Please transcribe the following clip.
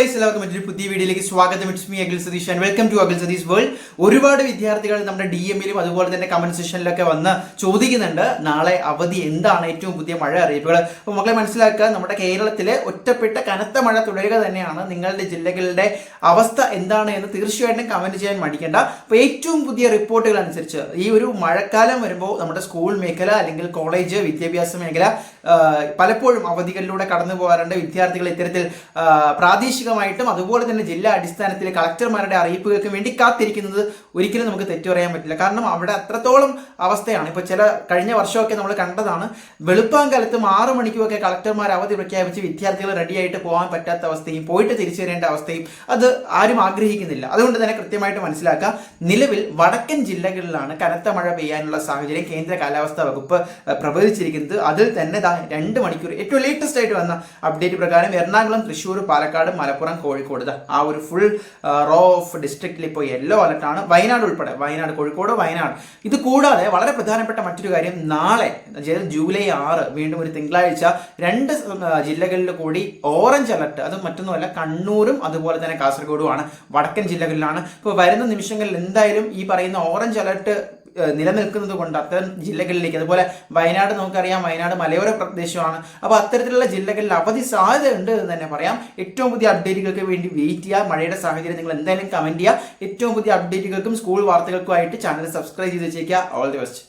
Guys, എല്ലാവർക്കും മറ്റൊരു പുതിയ വീഡിയോയിലേക്ക് സ്വാഗതം. It's me Akhil Satheesh and welcome to Akhil Satheesh world. ഒരുപാട് വിദ്യാർത്ഥികൾ നമ്മുടെ DM-ലും അതുപോലെ തന്നെ കമന്റ് സെക്ഷനിലൊക്കെ വന്ന് ചോദിക്കുന്നുണ്ട്, നാളെ അവധി എന്താണ് ഏറ്റവും പുതിയ മഴ അറിയിപ്പുകൾ. അപ്പോൾ മക്കളെ മനസ്സിലാക്കുക, നമ്മുടെ കേരളത്തിലെ ഒറ്റപ്പെട്ട കനത്ത മഴ തുടരുക തന്നെയാണ്. നിങ്ങളുടെ ജില്ലകളുടെ അവസ്ഥ എന്താണ് എന്ന് തീർച്ചയായിട്ടും കമന്റ് ചെയ്യാൻ മടിക്കേണ്ട. അപ്പോൾ ഏറ്റവും പുതിയ റിപ്പോർട്ടുകൾ അനുസരിച്ച് ഈ ഒരു മഴക്കാലം വരുമ്പോൾ നമ്മുടെ സ്കൂൾ മേഖല അല്ലെങ്കിൽ കോളേജ് വിദ്യാഭ്യാസ മേഖല പലപ്പോഴും അവധികളിലൂടെ കടന്നു പോകാറുണ്ട്. വിദ്യാർത്ഥികൾ ഇത്തരത്തിൽ പ്രാദേശികമായിട്ടും അതുപോലെ തന്നെ ജില്ലാ അടിസ്ഥാനത്തിൽ കളക്ടർമാരുടെ അറിയിപ്പുകൾക്ക് വേണ്ടി കാത്തിരിക്കുന്നത് ഒരിക്കലും നമുക്ക് തെറ്റു പറയാൻ പറ്റില്ല. കാരണം അവിടെ അത്രത്തോളം അവസ്ഥയാണ്. ഇപ്പോൾ കഴിഞ്ഞ വർഷമൊക്കെ നമ്മൾ കണ്ടതാണ്, വെളുപ്പാങ്കാലത്തും 6 മണിക്കുമൊക്കെ കളക്ടർമാർ അവധി പ്രഖ്യാപിച്ച് വിദ്യാർത്ഥികൾ റെഡിയായിട്ട് പോകാൻ പറ്റാത്ത അവസ്ഥയും പോയിട്ട് തിരിച്ചു വരേണ്ട അവസ്ഥയും അത് ആരും ആഗ്രഹിക്കുന്നില്ല. അതുകൊണ്ട് തന്നെ കൃത്യമായിട്ട് മനസ്സിലാക്കുക, നിലവിൽ വടക്കൻ ജില്ലകളിലാണ് കനത്ത മഴ പെയ്യാനുള്ള സാഹചര്യം കേന്ദ്ര കാലാവസ്ഥാ വകുപ്പ് പ്രവചിച്ചിരിക്കുന്നത്. അതിൽ തന്നെ 2 മണിക്കൂർ ഏറ്റവും ലേറ്റസ്റ്റ് ആയിട്ട് വന്ന അപ്ഡേറ്റ് പ്രകാരം എറണാകുളം, തൃശ്ശൂർ, പാലക്കാട്, മലപ്പുറം, കോഴിക്കോട് ആ ഒരു ഫുൾ റോ ഓഫ് ഡിസ്ട്രിക്റ്റിൽ ഇപ്പോൾ യെല്ലോ അലർട്ടാണ്. വയനാട് ഉൾപ്പെടെ, കോഴിക്കോട്, വയനാട്. ഇത് കൂടാതെ വളരെ പ്രധാനപ്പെട്ട മറ്റൊരു കാര്യം, നാളെ ജൂലൈ 6 വീണ്ടും ഒരു തിങ്കളാഴ്ച 2 ജില്ലകളിൽ കൂടി ഓറഞ്ച് അലർട്ട്. അത് മറ്റൊന്നുമല്ല, കണ്ണൂരും അതുപോലെ തന്നെ കാസർഗോഡുമാണ്, വടക്കൻ ജില്ലകളിലാണ്. ഇപ്പോൾ വരുന്ന നിമിഷങ്ങളിൽ എന്തായാലും ഈ പറയുന്ന ഓറഞ്ച് അലർട്ട് നിലനിൽക്കുന്നത് കൊണ്ട് അത്തരം ജില്ലകളിലേക്ക്, അതുപോലെ വയനാട് നമുക്കറിയാം, വയനാട് മലയോര പ്രദേശമാണ്. അപ്പോൾ അത്തരത്തിലുള്ള ജില്ലകളിൽ അവധി സാധ്യത ഉണ്ട് എന്ന് തന്നെ പറയാം. ഏറ്റവും പുതിയ അപ്ഡേറ്റുകൾക്ക് വേണ്ടി വെയിറ്റ് ചെയ്യുക. മഴയുടെ സാഹചര്യം നിങ്ങൾ എന്തായാലും കമന്റ് ചെയ്യുക. ഏറ്റവും പുതിയ അപ്ഡേറ്റുകൾക്കും സ്കൂൾ വാർത്തകൾക്കുമായിട്ട് ചാനൽ സബ്സ്ക്രൈബ് ചെയ്ത് വെച്ചേക്കുക. All the best.